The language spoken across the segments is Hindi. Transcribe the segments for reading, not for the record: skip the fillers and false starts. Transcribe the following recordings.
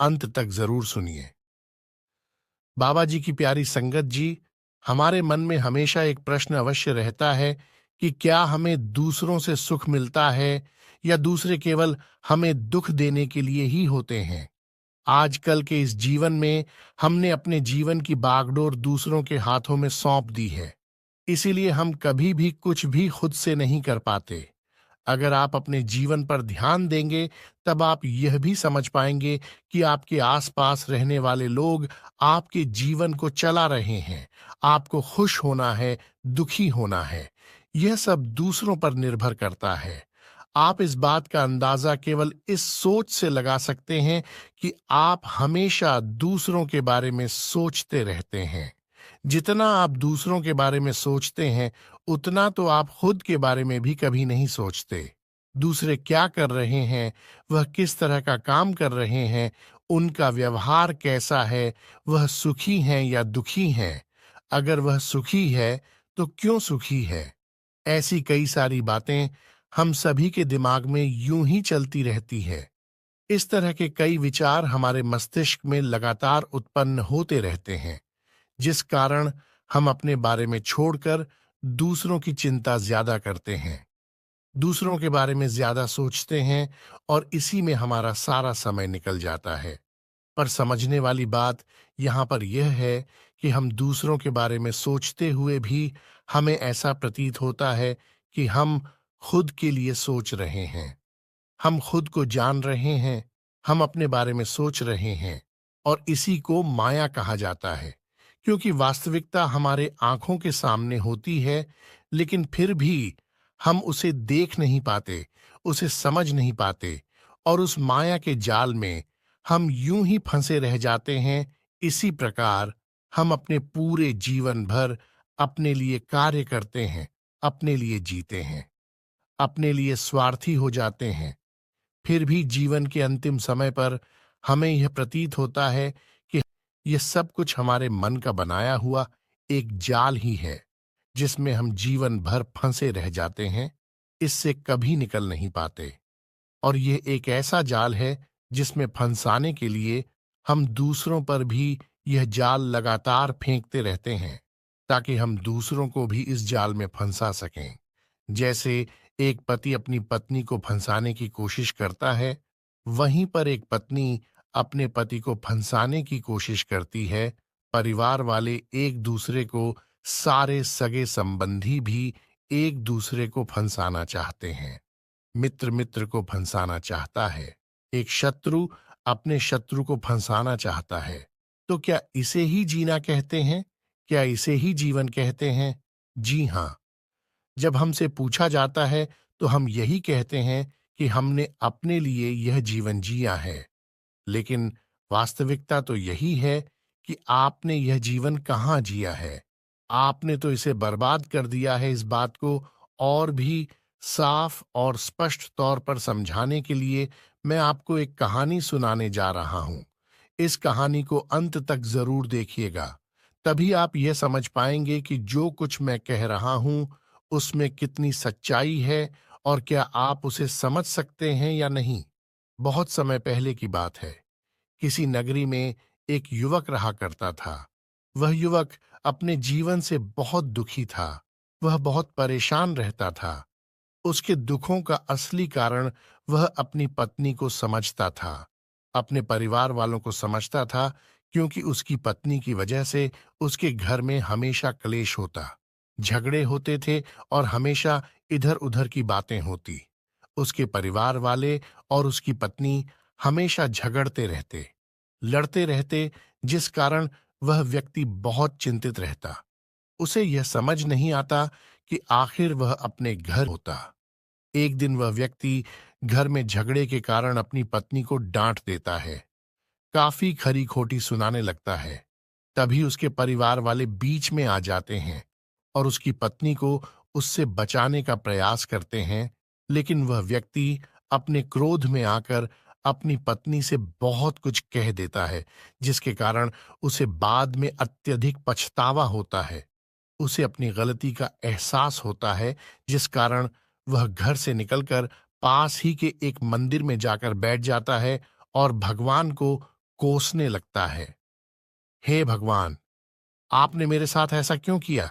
अंत तक जरूर सुनिए। बाबा जी की प्यारी संगत जी, हमारे मन में हमेशा एक प्रश्न अवश्य रहता है कि क्या हमें दूसरों से सुख मिलता है या दूसरे केवल हमें दुख देने के लिए ही होते हैं। आजकल के इस जीवन में हमने अपने जीवन की बागडोर दूसरों के हाथों में सौंप दी है, इसीलिए हम कभी भी कुछ भी खुद से नहीं कर पाते। अगर आप अपने जीवन पर ध्यान देंगे, तब आप यह भी समझ पाएंगे कि आपके आसपास रहने वाले लोग आपके जीवन को चला रहे हैं। आपको खुश होना है, दुखी होना है, यह सब दूसरों पर निर्भर करता है। आप इस बात का अंदाजा केवल इस सोच से लगा सकते हैं कि आप हमेशा दूसरों के बारे में सोचते रहते हैं। जितना आप दूसरों के बारे में सोचते हैं, उतना तो आप खुद के बारे में भी कभी नहीं सोचते। दूसरे क्या कर रहे हैं, वह किस तरह का काम कर रहे हैं, उनका व्यवहार कैसा है, वह सुखी हैं या दुखी हैं, अगर वह सुखी है तो क्यों सुखी है। ऐसी कई सारी बातें हम सभी के दिमाग में यूं ही चलती रहती है। इस तरह के कई विचार हमारे मस्तिष्क में लगातार उत्पन्न होते रहते हैं, जिस कारण हम अपने बारे में छोड़कर दूसरों की चिंता ज्यादा करते हैं, दूसरों के बारे में ज्यादा सोचते हैं, और इसी में हमारा सारा समय निकल जाता है। पर समझने वाली बात यहाँ पर यह है कि हम दूसरों के बारे में सोचते हुए भी हमें ऐसा प्रतीत होता है कि हम खुद के लिए सोच रहे हैं, हम खुद को जान रहे हैं, हम अपने बारे में सोच रहे हैं, और इसी को माया कहा जाता है। क्योंकि वास्तविकता हमारे आंखों के सामने होती है, लेकिन फिर भी हम उसे देख नहीं पाते, उसे समझ नहीं पाते, और उस माया के जाल में हम यूं ही फंसे रह जाते हैं। इसी प्रकार हम अपने पूरे जीवन भर अपने लिए कार्य करते हैं, अपने लिए जीते हैं, अपने लिए स्वार्थी हो जाते हैं। फिर भी जीवन के अंतिम समय पर हमें यह प्रतीत होता है कि यह सब कुछ हमारे मन का बनाया हुआ एक जाल ही है, जिसमें हम जीवन भर फंसे रह जाते हैं, इससे कभी निकल नहीं पाते। और यह एक ऐसा जाल है जिसमें फंसाने के लिए हम दूसरों पर भी यह जाल लगातार फेंकते रहते हैं, ताकि हम दूसरों को भी इस जाल में फंसा सकें। जैसे एक पति अपनी पत्नी को फंसाने की कोशिश करता है, वहीं पर एक पत्नी अपने पति को फंसाने की कोशिश करती है। परिवार वाले एक दूसरे को, सारे सगे संबंधी भी एक दूसरे को फंसाना चाहते हैं। मित्र मित्र को फंसाना चाहता है, एक शत्रु अपने शत्रु को फंसाना चाहता है। तो क्या इसे ही जीना कहते हैं? क्या इसे ही जीवन कहते हैं? जी हां। जब हमसे पूछा जाता है तो हम यही कहते हैं कि हमने अपने लिए यह जीवन जिया है। लेकिन वास्तविकता तो यही है कि आपने यह जीवन कहाँ जिया है। आपने तो इसे बर्बाद कर दिया है। इस बात को और भी साफ और स्पष्ट तौर पर समझाने के लिए मैं आपको एक कहानी सुनाने जा रहा हूं। इस कहानी को अंत तक जरूर देखिएगा, तभी आप यह समझ पाएंगे कि जो कुछ मैं कह रहा हूं उसमें कितनी सच्चाई है, और क्या आप उसे समझ सकते हैं या नहीं। बहुत समय पहले की बात है। किसी नगरी में एक युवक रहा करता था। वह युवक अपने जीवन से बहुत दुखी था। वह बहुत परेशान रहता था। उसके दुखों का असली कारण वह अपनी पत्नी को समझता था, अपने परिवार वालों को समझता था, क्योंकि उसकी पत्नी की वजह से उसके घर में हमेशा क्लेश होता, झगड़े होते थे, और हमेशा इधर उधर की बातें होती। उसके परिवार वाले और उसकी पत्नी हमेशा झगड़ते रहते, लड़ते रहते, जिस कारण वह व्यक्ति बहुत चिंतित रहता। उसे यह समझ नहीं आता कि आखिर वह अपने घर होता। एक दिन वह व्यक्ति घर में झगड़े के कारण अपनी पत्नी को डांट देता है, काफी खरी खोटी सुनाने लगता है। तभी उसके परिवार वाले बीच में आ जाते हैं और उसकी पत्नी को उससे बचाने का प्रयास करते हैं, लेकिन वह व्यक्ति अपने क्रोध में आकर अपनी पत्नी से बहुत कुछ कह देता है, जिसके कारण उसे बाद में अत्यधिक पछतावा होता है। उसे अपनी गलती का एहसास होता है, जिस कारण वह घर से निकलकर पास ही के एक मंदिर में जाकर बैठ जाता है और भगवान को कोसने लगता है। हे भगवान, आपने मेरे साथ ऐसा क्यों किया?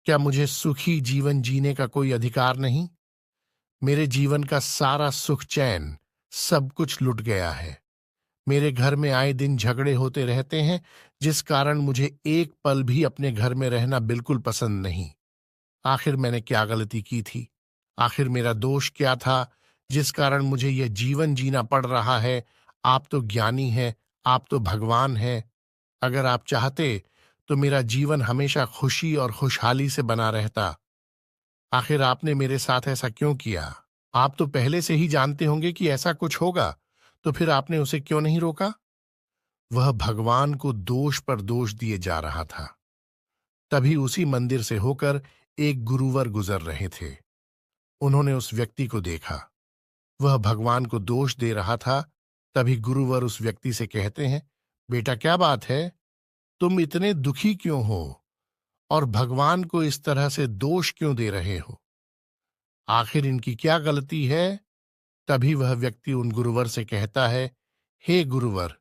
क्या मुझे सुखी जीवन जीने का कोई अधिकार नहीं? मेरे जीवन का सारा सुख चैन सब कुछ लुट गया है। मेरे घर में आए दिन झगड़े होते रहते हैं, जिस कारण मुझे एक पल भी अपने घर में रहना बिल्कुल पसंद नहीं। आखिर मैंने क्या गलती की थी? आखिर मेरा दोष क्या था जिस कारण मुझे यह जीवन जीना पड़ रहा है? आप तो ज्ञानी हैं, आप तो भगवान हैं। अगर आप चाहते तो मेरा जीवन हमेशा खुशी और खुशहाली से बना रहता। आखिर आपने मेरे साथ ऐसा क्यों किया? आप तो पहले से ही जानते होंगे कि ऐसा कुछ होगा, तो फिर आपने उसे क्यों नहीं रोका? वह भगवान को दोष पर दोष दिए जा रहा था। तभी उसी मंदिर से होकर एक गुरुवर गुजर रहे थे। उन्होंने उस व्यक्ति को देखा। वह भगवान को दोष दे रहा था। तभी गुरुवर उस व्यक्ति से कहते हैं, बेटा क्या बात है? तुम इतने दुखी क्यों हो और भगवान को इस तरह से दोष क्यों दे रहे हो? आखिर इनकी क्या गलती है? तभी वह व्यक्ति उन गुरुवर से कहता है, हे गुरुवर,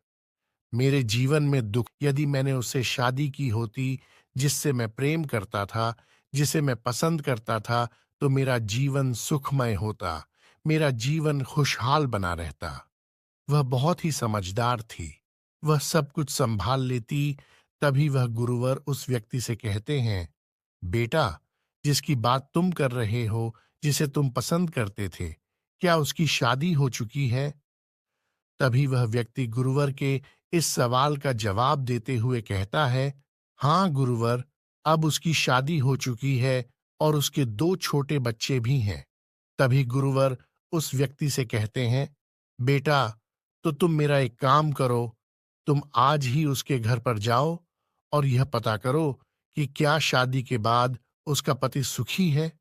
मेरे जीवन में दुख, यदि मैंने उससे शादी की होती जिससे मैं प्रेम करता था, जिसे मैं पसंद करता था, तो मेरा जीवन सुखमय होता, मेरा जीवन खुशहाल बना रहता। वह बहुत ही समझदार थी, वह सब कुछ संभाल लेती। तभी वह गुरुवर उस व्यक्ति से कहते हैं, बेटा, जिसकी बात तुम कर रहे हो, जिसे तुम पसंद करते थे, क्या उसकी शादी हो चुकी है? तभी वह व्यक्ति गुरुवर के इस सवाल का जवाब देते हुए कहता है, हाँ गुरुवर, अब उसकी शादी हो चुकी है और उसके 2 छोटे बच्चे भी हैं। तभी गुरुवर उस व्यक्ति से कहते हैं, बेटा, तो तुम मेरा एक काम करो, तुम आज ही उसके घर पर जाओ और यह पता करो कि क्या शादी के बाद उसका पति सुखी है।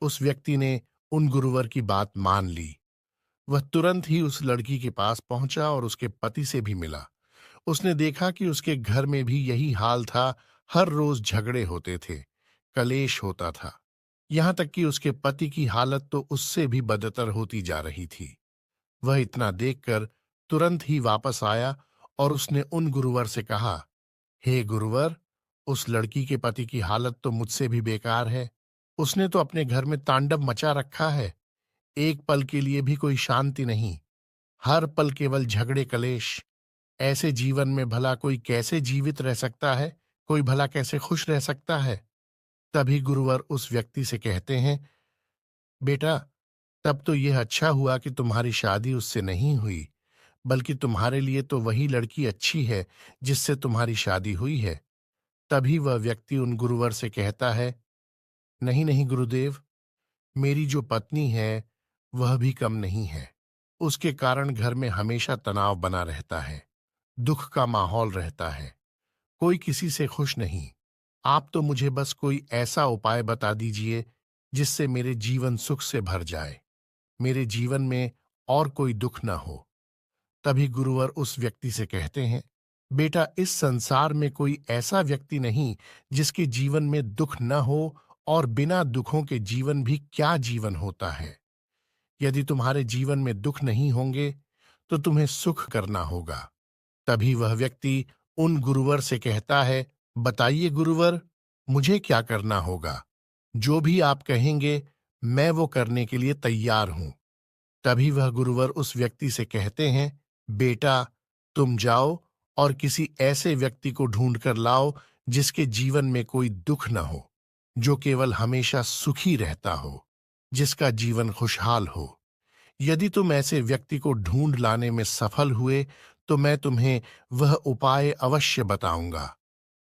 उस व्यक्ति ने उन गुरुवर की बात मान ली। वह तुरंत ही उस लड़की के पास पहुंचा और उसके पति से भी मिला। उसने देखा कि उसके घर में भी यही हाल था। हर रोज झगड़े होते थे, कलेश होता था। यहां तक कि उसके पति की हालत तो उससे भी बदतर होती जा रही थी। वह इतना देखकर तुरंत ही वापस आया और उसने उन गुरुवर से कहा, हे गुरुवर, उस लड़की के पति की हालत तो मुझसे भी बेकार है। उसने तो अपने घर में तांडव मचा रखा है। एक पल के लिए भी कोई शांति नहीं, हर पल केवल झगड़े कलेश। ऐसे जीवन में भला कोई कैसे जीवित रह सकता है? कोई भला कैसे खुश रह सकता है? तभी गुरुवर उस व्यक्ति से कहते हैं, बेटा, तब तो यह अच्छा हुआ कि तुम्हारी शादी उससे नहीं हुई, बल्कि तुम्हारे लिए तो वही लड़की अच्छी है जिससे तुम्हारी शादी हुई है। तभी वह व्यक्ति उन गुरुवर से कहता है, नहीं नहीं गुरुदेव, मेरी जो पत्नी है वह भी कम नहीं है। उसके कारण घर में हमेशा तनाव बना रहता है, दुख का माहौल रहता है, कोई किसी से खुश नहीं। आप तो मुझे बस कोई ऐसा उपाय बता दीजिए जिससे मेरे जीवन सुख से भर जाए, मेरे जीवन में और कोई दुख न हो। तभी गुरुवर उस व्यक्ति से कहते हैं, बेटा, इस संसार में कोई ऐसा व्यक्ति नहीं जिसके जीवन में दुख न हो, और बिना दुखों के जीवन भी क्या जीवन होता है। यदि तुम्हारे जीवन में दुख नहीं होंगे तो तुम्हें सुख करना होगा। तभी वह व्यक्ति उन गुरुवर से कहता है, बताइए गुरुवर, मुझे क्या करना होगा? जो भी आप कहेंगे मैं वो करने के लिए तैयार हूं। तभी वह गुरुवर उस व्यक्ति से कहते हैं, बेटा, तुम जाओ और किसी ऐसे व्यक्ति को ढूंढ कर लाओ जिसके जीवन में कोई दुख न हो, जो केवल हमेशा सुखी रहता हो, जिसका जीवन खुशहाल हो। यदि तुम ऐसे व्यक्ति को ढूंढ लाने में सफल हुए तो मैं तुम्हें वह उपाय अवश्य बताऊंगा।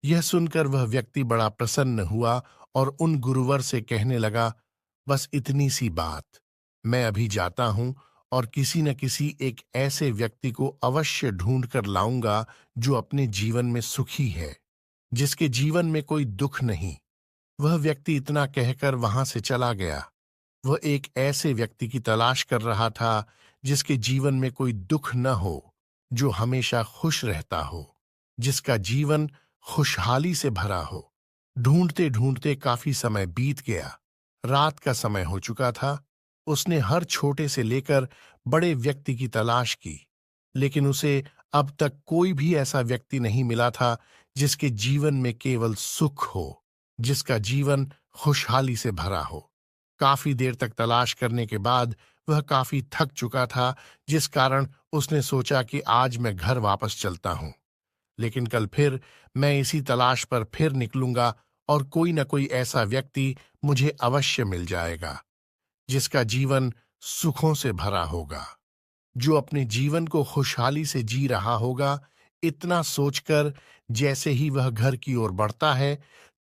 यह सुनकर वह व्यक्ति बड़ा प्रसन्न हुआ और उन गुरुवर से कहने लगा, बस इतनी सी बात, मैं अभी जाता हूं और किसी न किसी एक ऐसे व्यक्ति को अवश्य ढूंढ कर लाऊंगा जो अपने जीवन में सुखी है, जिसके जीवन में कोई दुख नहीं। वह व्यक्ति इतना कहकर वहां से चला गया। वह एक ऐसे व्यक्ति की तलाश कर रहा था जिसके जीवन में कोई दुख न हो, जो हमेशा खुश रहता हो, जिसका जीवन खुशहाली से भरा हो। ढूंढते ढूंढते काफी समय बीत गया। रात का समय हो चुका था। उसने हर छोटे से लेकर बड़े व्यक्ति की तलाश की, लेकिन उसे अब तक कोई भी ऐसा व्यक्ति नहीं मिला था जिसके जीवन में केवल सुख हो, जिसका जीवन खुशहाली से भरा हो। काफी देर तक तलाश करने के बाद वह काफी थक चुका था, जिस कारण उसने सोचा कि आज मैं घर वापस चलता हूं। लेकिन कल फिर मैं इसी तलाश पर फिर निकलूंगा और कोई न कोई ऐसा व्यक्ति मुझे अवश्य मिल जाएगा जिसका जीवन सुखों से भरा होगा, जो अपने जीवन को खुशहाली से जी रहा होगा। इतना सोचकर जैसे ही वह घर की ओर बढ़ता है,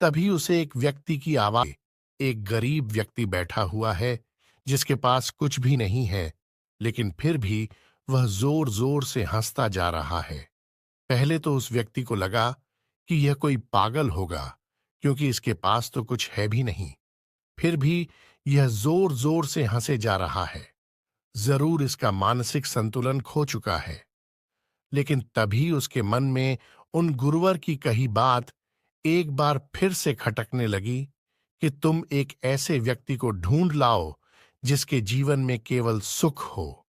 तभी उसे एक व्यक्ति की आवाज। एक गरीब व्यक्ति बैठा हुआ है जिसके पास कुछ भी नहीं है, लेकिन फिर भी वह जोर जोर से हंसता जा रहा है। पहले तो उस व्यक्ति को लगा कि यह कोई पागल होगा, क्योंकि इसके पास तो कुछ है भी नहीं। फिर भी यह जोर जोर से हंसे जा रहा है। जरूर इसका मानसिक संतुलन खो चुका है। लेकिन तभी उसके मन में उन गुरुवर की कही बात एक बार फिर से खटकने लगी कि तुम एक ऐसे व्यक्ति को ढूंढ लाओ जिसके जीवन में केवल सुख हो।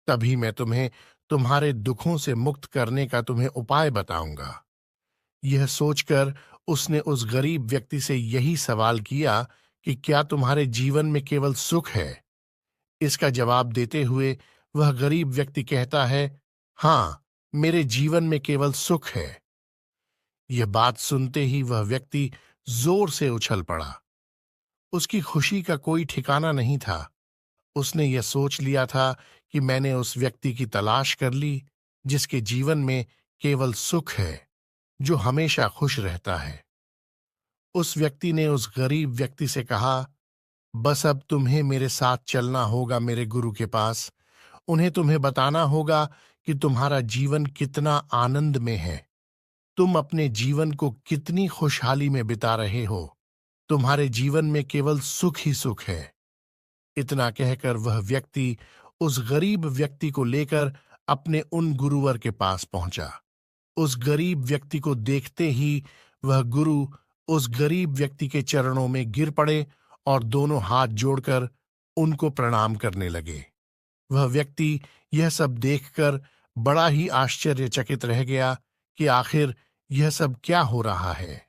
तभी मैं तुम्हें तुम्हारे दुखों से मुक्त करने का तुम्हें उपाय बताऊंगा। यह सोचकर उसने उस गरीब व्यक्ति से यही सवाल किया कि क्या तुम्हारे जीवन में केवल सुख है। इसका जवाब देते हुए वह गरीब व्यक्ति कहता है, हाँ, मेरे जीवन में केवल सुख है। यह बात सुनते ही वह व्यक्ति जोर से उछल पड़ा। उसकी खुशी का कोई ठिकाना नहीं था। उसने यह सोच लिया था कि मैंने उस व्यक्ति की तलाश कर ली जिसके जीवन में केवल सुख है, जो हमेशा खुश रहता है। उस व्यक्ति ने उस गरीब व्यक्ति से कहा, बस अब तुम्हें मेरे साथ चलना होगा मेरे गुरु के पास। उन्हें तुम्हें बताना होगा कि तुम्हारा जीवन कितना आनंद में है, तुम अपने जीवन को कितनी खुशहाली में बिता रहे हो। तुम्हारे जीवन में केवल सुख ही सुख है। इतना कहकर वह व्यक्ति उस गरीब व्यक्ति को लेकर अपने उन गुरुवर के पास पहुंचा। उस गरीब व्यक्ति को देखते ही वह गुरु उस गरीब व्यक्ति के चरणों में गिर पड़े और दोनों हाथ जोड़कर उनको प्रणाम करने लगे। वह व्यक्ति यह सब देखकर बड़ा ही आश्चर्यचकित रह गया कि आखिर यह सब क्या हो रहा है।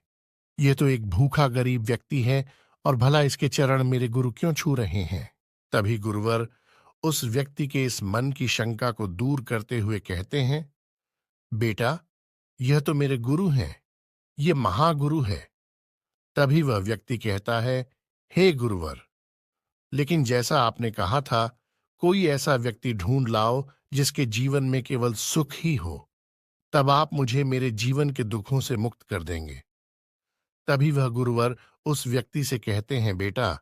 यह तो एक भूखा गरीब व्यक्ति है और भला इसके चरण मेरे गुरु क्यों छू रहे हैं। तभी गुरुवर उस व्यक्ति के इस मन की शंका को दूर करते हुए कहते हैं, बेटा, यह तो मेरे गुरु हैं, ये महागुरु है। तभी वह व्यक्ति कहता है, हे गुरुवर, लेकिन जैसा आपने कहा था, कोई ऐसा व्यक्ति ढूंढ लाओ जिसके जीवन में केवल सुख ही हो, तब आप मुझे मेरे जीवन के दुखों से मुक्त कर देंगे। तभी वह गुरुवर उस व्यक्ति से कहते हैं, बेटा,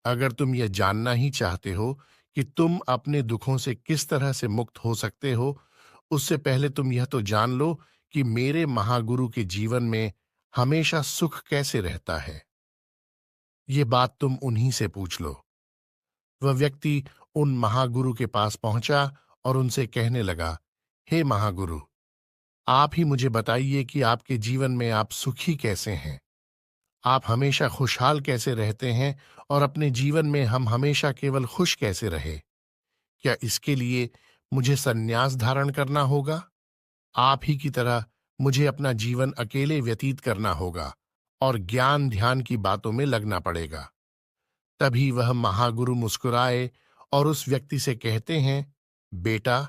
अगर तुम यह जानना ही चाहते हो कि तुम अपने दुखों से किस तरह से मुक्त हो सकते हो, उससे पहले तुम यह तो जान लो कि मेरे महागुरु के जीवन में हमेशा सुख कैसे रहता है। ये बात तुम उन्हीं से पूछ लो। वह व्यक्ति उन महागुरु के पास पहुंचा और उनसे कहने लगा, हे महागुरु, आप ही मुझे बताइए कि आपके जीवन में आप सुखी कैसे हैं। आप हमेशा खुशहाल कैसे रहते हैं और अपने जीवन में हम हमेशा केवल खुश कैसे रहे। क्या इसके लिए मुझे संन्यास धारण करना होगा? आप ही की तरह मुझे अपना जीवन अकेले व्यतीत करना होगा और ज्ञान ध्यान की बातों में लगना पड़ेगा। तभी वह महागुरु मुस्कुराए और उस व्यक्ति से कहते हैं, बेटा,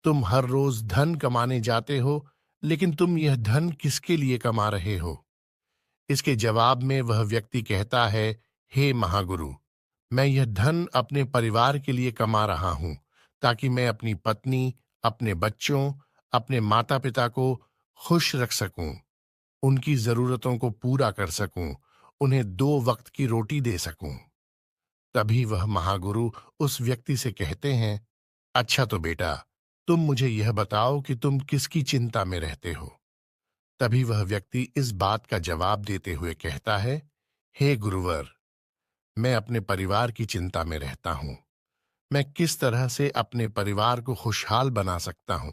तुम हर रोज धन कमाने जाते हो, लेकिन तुम यह धन किसके लिए कमा रहे हो? इसके जवाब में वह व्यक्ति कहता है, हे महागुरु, मैं यह धन अपने परिवार के लिए कमा रहा हूं, ताकि मैं अपनी पत्नी, अपने बच्चों, अपने माता पिता को खुश रख सकूं, उनकी जरूरतों को पूरा कर सकूं, उन्हें 2 वक्त की रोटी दे सकूं। तभी वह महागुरु उस व्यक्ति से कहते हैं, अच्छा तो बेटा, तुम मुझे यह बताओ कि तुम किसकी चिंता में रहते हो। तभी वह व्यक्ति इस बात का जवाब देते हुए कहता है, हे गुरुवर, मैं अपने परिवार की चिंता में रहता हूं। मैं किस तरह से अपने परिवार को खुशहाल बना सकता हूं,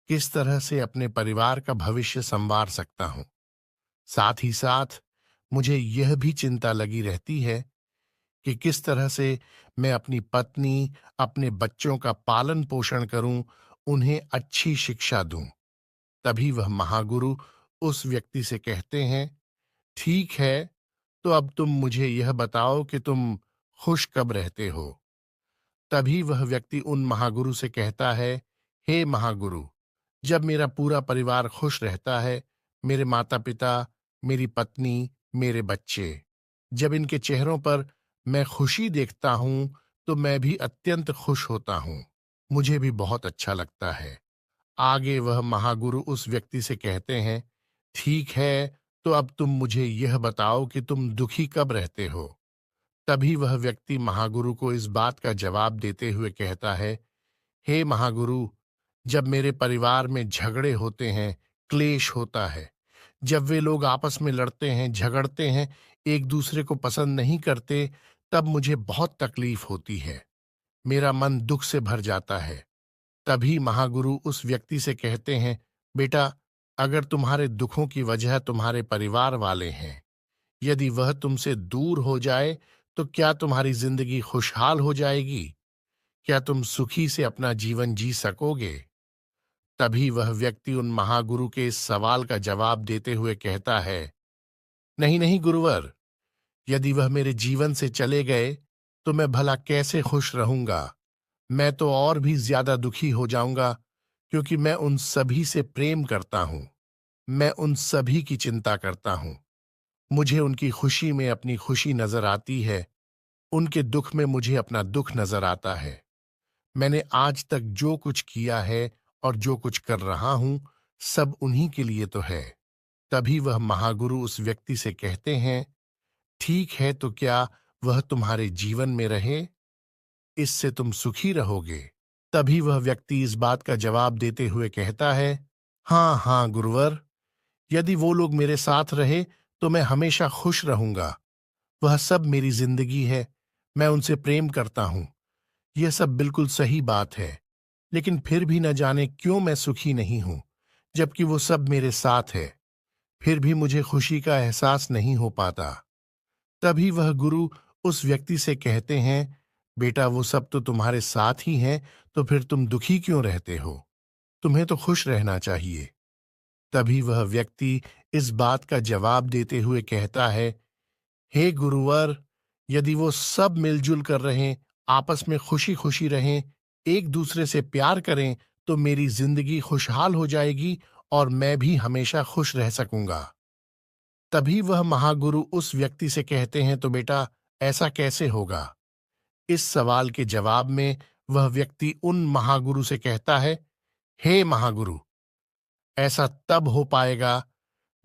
किस तरह से अपने परिवार का भविष्य संवार सकता हूं। साथ ही साथ मुझे यह भी चिंता लगी रहती है कि किस तरह से मैं अपनी पत्नी, अपने बच्चों का पालन पोषण करूं, उन्हें अच्छी शिक्षा दूं। तभी वह महागुरु उस व्यक्ति से कहते हैं, ठीक है, तो अब तुम मुझे यह बताओ कि तुम खुश कब रहते हो। तभी वह व्यक्ति उन महागुरु से कहता है, हे महागुरु, जब मेरा पूरा परिवार खुश रहता है, मेरे माता पिता, मेरी पत्नी, मेरे बच्चे, जब इनके चेहरों पर मैं खुशी देखता हूं तो मैं भी अत्यंत खुश होता हूं। मुझे भी बहुत अच्छा लगता है। आगे वह महागुरु उस व्यक्ति से कहते हैं, ठीक है, तो अब तुम मुझे यह बताओ कि तुम दुखी कब रहते हो। तभी वह व्यक्ति महागुरु को इस बात का जवाब देते हुए कहता है, हे महागुरु, जब मेरे परिवार में झगड़े होते हैं, क्लेश होता है, जब वे लोग आपस में लड़ते हैं, झगड़ते हैं, एक दूसरे को पसंद नहीं करते, तब मुझे बहुत तकलीफ होती है। मेरा मन दुख से भर जाता है। तभी महागुरु उस व्यक्ति से कहते हैं, बेटा, अगर तुम्हारे दुखों की वजह तुम्हारे परिवार वाले हैं, यदि वह तुमसे दूर हो जाए तो क्या तुम्हारी जिंदगी खुशहाल हो जाएगी? क्या तुम सुखी से अपना जीवन जी सकोगे? तभी वह व्यक्ति उन महागुरु के इस सवाल का जवाब देते हुए कहता है, नहीं नहीं गुरुवर, यदि वह मेरे जीवन से चले गए तो मैं भला कैसे खुश रहूंगा। मैं तो और भी ज्यादा दुखी हो जाऊंगा, क्योंकि मैं उन सभी से प्रेम करता हूं। मैं उन सभी की चिंता करता हूं। मुझे उनकी खुशी में अपनी खुशी नजर आती है, उनके दुख में मुझे अपना दुख नजर आता है। मैंने आज तक जो कुछ किया है और जो कुछ कर रहा हूं, सब उन्हीं के लिए तो है। तभी वह महागुरु उस व्यक्ति से कहते हैं, ठीक है, तो क्या वह तुम्हारे जीवन में रहे? इससे तुम सुखी रहोगे। तभी वह व्यक्ति इस बात का जवाब देते हुए कहता है, हाँ हाँ गुरुवर, यदि वो लोग मेरे साथ रहे तो मैं हमेशा खुश रहूंगा। वह सब मेरी जिंदगी है। मैं उनसे प्रेम करता हूं। यह सब बिल्कुल सही बात है। लेकिन फिर भी न जाने क्यों मैं सुखी नहीं हूं, जबकि वो सब मेरे साथ है। फिर भी मुझे खुशी का एहसास नहीं हो पाता। तभी वह गुरु उस व्यक्ति से कहते हैं, बेटा, वो सब तो तुम्हारे साथ ही हैं, तो फिर तुम दुखी क्यों रहते हो? तुम्हें तो खुश रहना चाहिए। तभी वह व्यक्ति इस बात का जवाब देते हुए कहता है, हे गुरुवर, यदि वो सब मिलजुल कर रहें, आपस में खुशी खुशी रहें, एक दूसरे से प्यार करें, तो मेरी जिंदगी खुशहाल हो जाएगी और मैं भी हमेशा खुश रह सकूंगा। तभी वह महागुरु उस व्यक्ति से कहते हैं, तो बेटा, ऐसा कैसे होगा? इस सवाल के जवाब में वह व्यक्ति उन महागुरु से कहता है, हे महागुरु, ऐसा तब हो पाएगा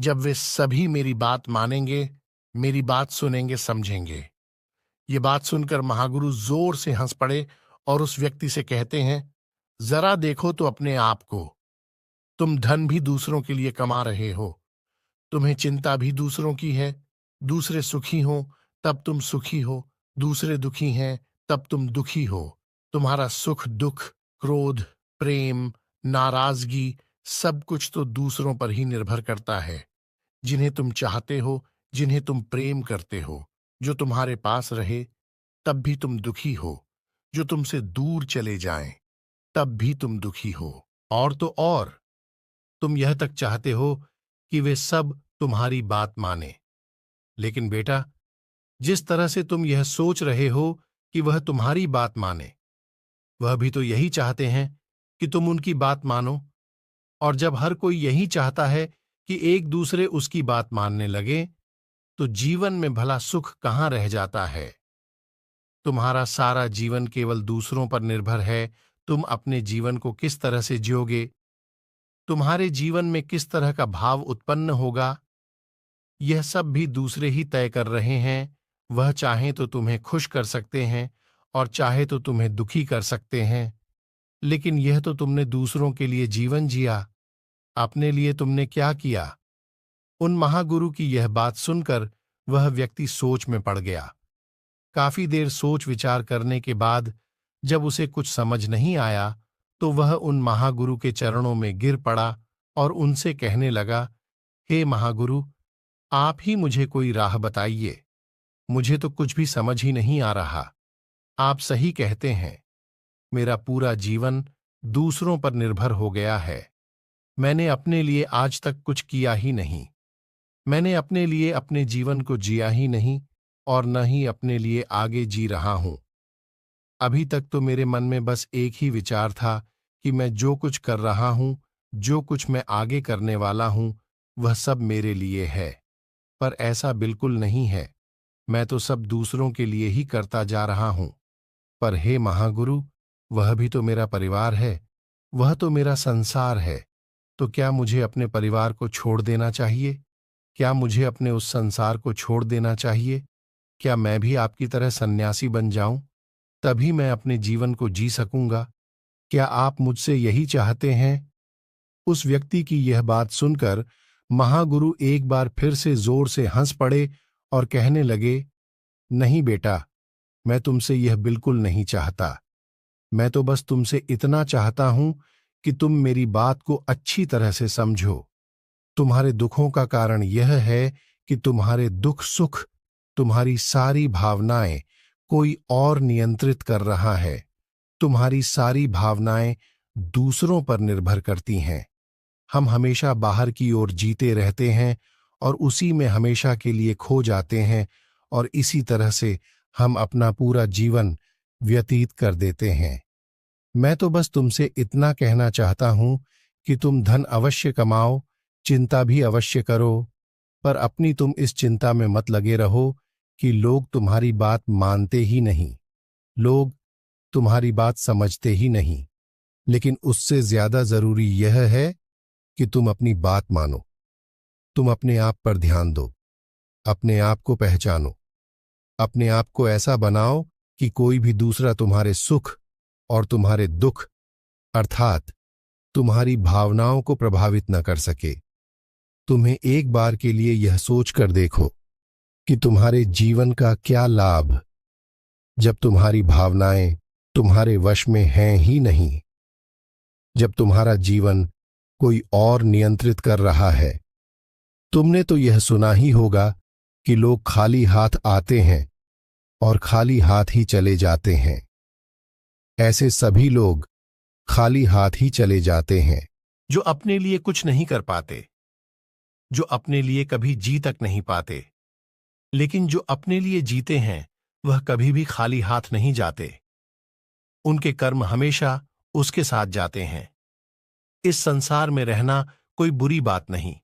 जब वे सभी मेरी बात मानेंगे, मेरी बात सुनेंगे, समझेंगे। ये बात सुनकर महागुरु जोर से हंस पड़े और उस व्यक्ति से कहते हैं, जरा देखो तो अपने आप को। तुम धन भी दूसरों के लिए कमा रहे हो, तुम्हें चिंता भी दूसरों की है। दूसरे सुखी हो तब तुम सुखी हो, दूसरे दुखी हैं तब तुम दुखी हो। तुम्हारा सुख दुख, क्रोध, प्रेम, नाराजगी, सब कुछ तो दूसरों पर ही निर्भर करता है। जिन्हें तुम चाहते हो, जिन्हें तुम प्रेम करते हो, जो तुम्हारे पास रहे, तब भी तुम दुखी हो। जो तुमसे दूर चले जाएं, तब भी तुम दुखी हो। और तो और, तुम यह तक चाहते हो कि वे सब तुम्हारी बात माने। लेकिन बेटा, जिस तरह से तुम यह सोच रहे हो कि वह तुम्हारी बात माने, वह भी तो यही चाहते हैं कि तुम उनकी बात मानो। और जब हर कोई यही चाहता है कि एक दूसरे उसकी बात मानने लगे, तो जीवन में भला सुख कहाँ रह जाता है। तुम्हारा सारा जीवन केवल दूसरों पर निर्भर है। तुम अपने जीवन को किस तरह से जियोगे, तुम्हारे जीवन में किस तरह का भाव उत्पन्न होगा, यह सब भी दूसरे ही तय कर रहे हैं। वह चाहे तो तुम्हें खुश कर सकते हैं और चाहे तो तुम्हें दुखी कर सकते हैं। लेकिन यह तो तुमने दूसरों के लिए जीवन जिया, अपने लिए तुमने क्या किया? उन महागुरु की यह बात सुनकर वह व्यक्ति सोच में पड़ गया। काफी देर सोच विचार करने के बाद जब उसे कुछ समझ नहीं आया, तो वह उन महागुरु के चरणों में गिर पड़ा और उनसे कहने लगा, हे महागुरु, आप ही मुझे कोई राह बताइए। मुझे तो कुछ भी समझ ही नहीं आ रहा। आप सही कहते हैं। मेरा पूरा जीवन दूसरों पर निर्भर हो गया है। मैंने अपने लिए आज तक कुछ किया ही नहीं। मैंने अपने लिए अपने जीवन को जिया ही नहीं और न ही अपने लिए आगे जी रहा हूं। अभी तक तो मेरे मन में बस एक ही विचार था कि मैं जो कुछ कर रहा हूं, जो कुछ मैं आगे करने वाला हूं, वह सब मेरे लिए है। पर ऐसा बिल्कुल नहीं है। मैं तो सब दूसरों के लिए ही करता जा रहा हूं। पर हे महागुरु, वह भी तो मेरा परिवार है, वह तो मेरा संसार है। तो क्या मुझे अपने परिवार को छोड़ देना चाहिए? क्या मुझे अपने उस संसार को छोड़ देना चाहिए? क्या मैं भी आपकी तरह सन्यासी बन जाऊं? तभी मैं अपने जीवन को जी सकूंगा। क्या आप मुझसे यही चाहते हैं? उस व्यक्ति की यह बात सुनकर महागुरु एक बार फिर से जोर से हंस पड़े और कहने लगे, नहीं बेटा, मैं तुमसे यह बिल्कुल नहीं चाहता। मैं तो बस तुमसे इतना चाहता हूं कि तुम मेरी बात को अच्छी तरह से समझो। तुम्हारे दुखों का कारण यह है कि तुम्हारे दुख सुख, तुम्हारी सारी भावनाएं कोई और नियंत्रित कर रहा है। तुम्हारी सारी भावनाएं दूसरों पर निर्भर करती हैं। हम हमेशा बाहर की ओर जीते रहते हैं और उसी में हमेशा के लिए खो जाते हैं और इसी तरह से हम अपना पूरा जीवन व्यतीत कर देते हैं। मैं तो बस तुमसे इतना कहना चाहता हूं कि तुम धन अवश्य कमाओ, चिंता भी अवश्य करो, पर अपनी तुम इस चिंता में मत लगे रहो कि लोग तुम्हारी बात मानते ही नहीं, लोग तुम्हारी बात समझते ही नहीं। लेकिन उससे ज्यादा जरूरी यह है कि तुम अपनी बात मानो। तुम अपने आप पर ध्यान दो, अपने आप को पहचानो, अपने आप को ऐसा बनाओ कि कोई भी दूसरा तुम्हारे सुख और तुम्हारे दुख अर्थात तुम्हारी भावनाओं को प्रभावित न कर सके। तुम्हें एक बार के लिए यह सोच कर देखो कि तुम्हारे जीवन का क्या लाभ जब तुम्हारी भावनाएं तुम्हारे वश में हैं ही नहीं, जब तुम्हारा जीवन कोई और नियंत्रित कर रहा है। तुमने तो यह सुना ही होगा कि लोग खाली हाथ आते हैं और खाली हाथ ही चले जाते हैं। ऐसे सभी लोग खाली हाथ ही चले जाते हैं जो अपने लिए कुछ नहीं कर पाते, जो अपने लिए कभी जी तक नहीं पाते। लेकिन जो अपने लिए जीते हैं वह कभी भी खाली हाथ नहीं जाते। उनके कर्म हमेशा उसके साथ जाते हैं। इस संसार में रहना कोई बुरी बात नहीं,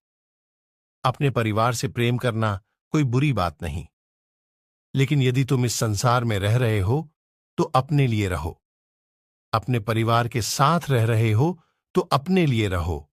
अपने परिवार से प्रेम करना कोई बुरी बात नहीं। लेकिन यदि तुम इस संसार में रह रहे हो तो अपने लिए रहो, अपने परिवार के साथ रह रहे हो तो अपने लिए रहो।